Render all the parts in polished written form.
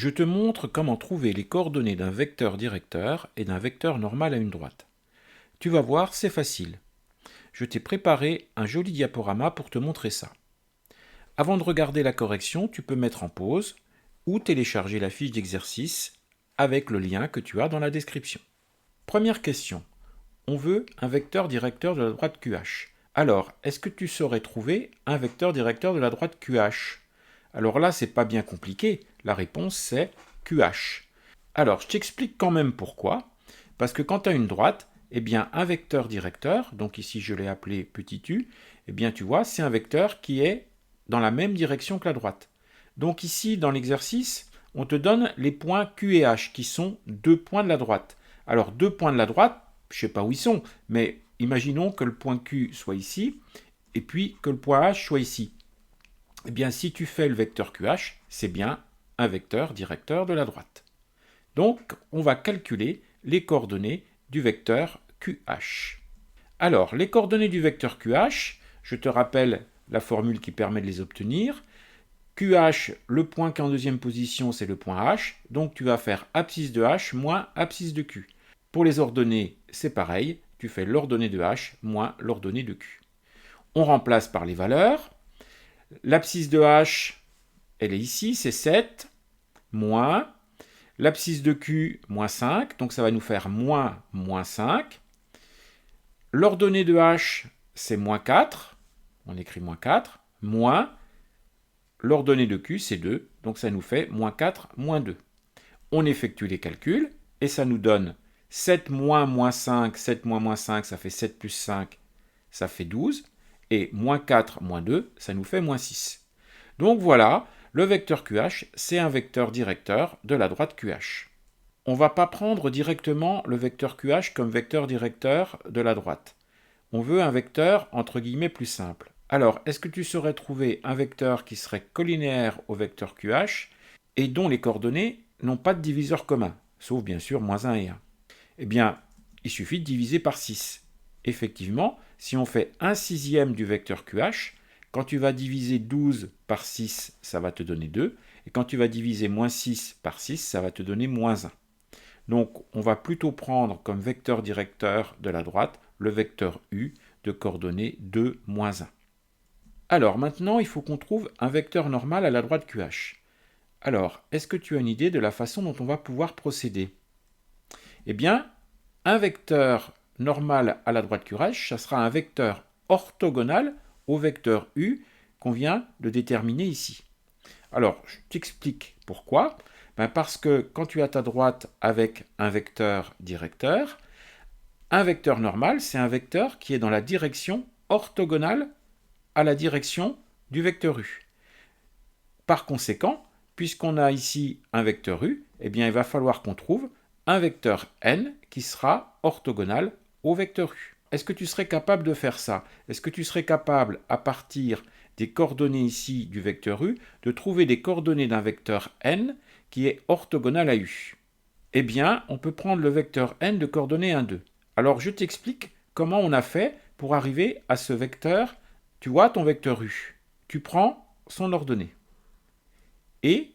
Je te montre comment trouver les coordonnées d'un vecteur directeur et d'un vecteur normal à une droite. Tu vas voir, c'est facile. Je t'ai préparé un joli diaporama pour te montrer ça. Avant de regarder la correction, tu peux mettre en pause ou télécharger la fiche d'exercice avec le lien que tu as dans la description. Première question. On veut un vecteur directeur de la droite QH. Alors, est-ce que tu saurais trouver un vecteur directeur de la droite QH? Alors là, c'est pas bien compliqué. La réponse, c'est QH. Alors, je t'explique quand même pourquoi. Parce que quand tu as une droite, eh bien, un vecteur directeur, donc ici je l'ai appelé petit u, eh bien, tu vois, c'est un vecteur qui est dans la même direction que la droite. Donc ici, dans l'exercice, on te donne les points Q et H, qui sont deux points de la droite. Alors, deux points de la droite, je ne sais pas où ils sont, mais imaginons que le point Q soit ici, et puis que le point H soit ici. Eh bien, si tu fais le vecteur QH, c'est bien un vecteur directeur de la droite. Donc, on va calculer les coordonnées du vecteur QH. Alors, les coordonnées du vecteur QH, je te rappelle la formule qui permet de les obtenir. QH, le point qui est en deuxième position, c'est le point H. Donc, tu vas faire abscisse de H moins abscisse de Q. Pour les ordonnées, c'est pareil. Tu fais l'ordonnée de H moins l'ordonnée de Q. On remplace par les valeurs. L'abscisse de H, elle est ici, c'est 7, moins. L'abscisse de Q, moins 5, donc ça va nous faire moins 5. L'ordonnée de H, c'est moins 4, on écrit moins 4, moins. L'ordonnée de Q, c'est 2, donc ça nous fait moins 4, moins 2. On effectue les calculs, et ça nous donne 7 moins moins 5, 7 moins moins 5, ça fait 7 plus 5, ça fait 12, et moins 4 moins 2, ça nous fait moins 6. Donc voilà, le vecteur QH, c'est un vecteur directeur de la droite QH. On ne va pas prendre directement le vecteur QH comme vecteur directeur de la droite. On veut un vecteur entre guillemets plus simple. Alors, est-ce que tu saurais trouver un vecteur qui serait collinéaire au vecteur QH et dont les coordonnées n'ont pas de diviseur commun, sauf bien sûr moins 1 et 1? Eh bien, il suffit de diviser par 6. Effectivement, si on fait 1 sixième du vecteur QH, quand tu vas diviser 12 par 6, ça va te donner 2. Et quand tu vas diviser moins 6 par 6, ça va te donner moins 1. Donc, on va plutôt prendre comme vecteur directeur de la droite le vecteur U de coordonnées 2, moins 1. Alors, maintenant, il faut qu'on trouve un vecteur normal à la droite QH. Alors, est-ce que tu as une idée de la façon dont on va pouvoir procéder? Eh bien, un vecteur normal à la droite QH, ça sera un vecteur orthogonal au vecteur U qu'on vient de déterminer ici. Alors, je t'explique pourquoi. Parce que quand tu as ta droite avec un vecteur directeur, un vecteur normal, c'est un vecteur qui est dans la direction orthogonale à la direction du vecteur U. Par conséquent, puisqu'on a ici un vecteur U, eh bien, il va falloir qu'on trouve un vecteur n qui sera orthogonal au vecteur U. Est-ce que tu serais capable de faire ça? Est-ce que tu serais capable, à partir des coordonnées ici du vecteur U, de trouver des coordonnées d'un vecteur n qui est orthogonal à U? Eh bien, on peut prendre le vecteur n de coordonnées 1, 2. Alors, je t'explique comment on a fait pour arriver à ce vecteur. Tu vois ton vecteur U. Tu prends son ordonnée et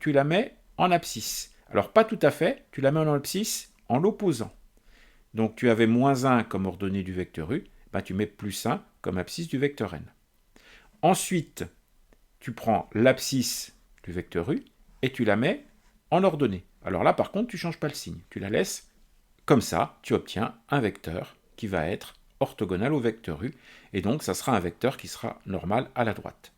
tu la mets en abscisse. Alors, pas tout à fait, tu la mets en abscisse en l'opposant. Donc, tu avais moins 1 comme ordonnée du vecteur U, tu mets plus 1 comme abscisse du vecteur n. Ensuite, tu prends l'abscisse du vecteur U et tu la mets en ordonnée. Alors là, par contre, tu ne changes pas le signe. Tu la laisses comme ça, tu obtiens un vecteur qui va être orthogonal au vecteur U, et donc ça sera un vecteur qui sera normal à la droite.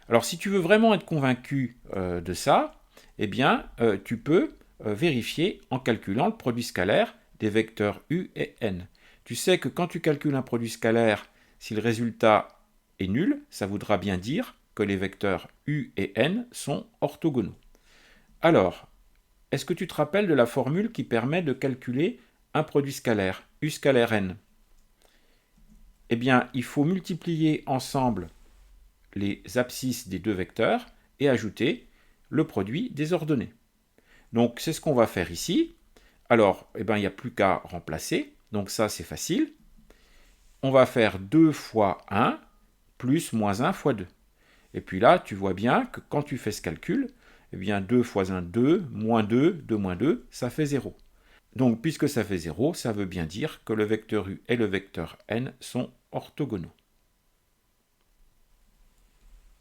Alors si tu veux vraiment être convaincu de ça, eh bien, tu peux vérifier en calculant le produit scalaire des vecteurs U et N. Tu sais que quand tu calcules un produit scalaire, si le résultat est nul, ça voudra bien dire que les vecteurs U et N sont orthogonaux. Alors, est-ce que tu te rappelles de la formule qui permet de calculer un produit scalaire, U scalaire N? Eh bien, il faut multiplier ensemble les abscisses des deux vecteurs et ajouter le produit des ordonnées. Donc, c'est ce qu'on va faire ici. Alors, il n'y a plus qu'à remplacer. Donc ça, c'est facile. On va faire 2 fois 1 plus moins 1 fois 2. Et puis là, tu vois bien que quand tu fais ce calcul, Eh bien 2 fois 1, 2, moins 2, 2 moins 2, ça fait 0. Donc puisque ça fait 0, ça veut bien dire que le vecteur u et le vecteur n sont orthogonaux.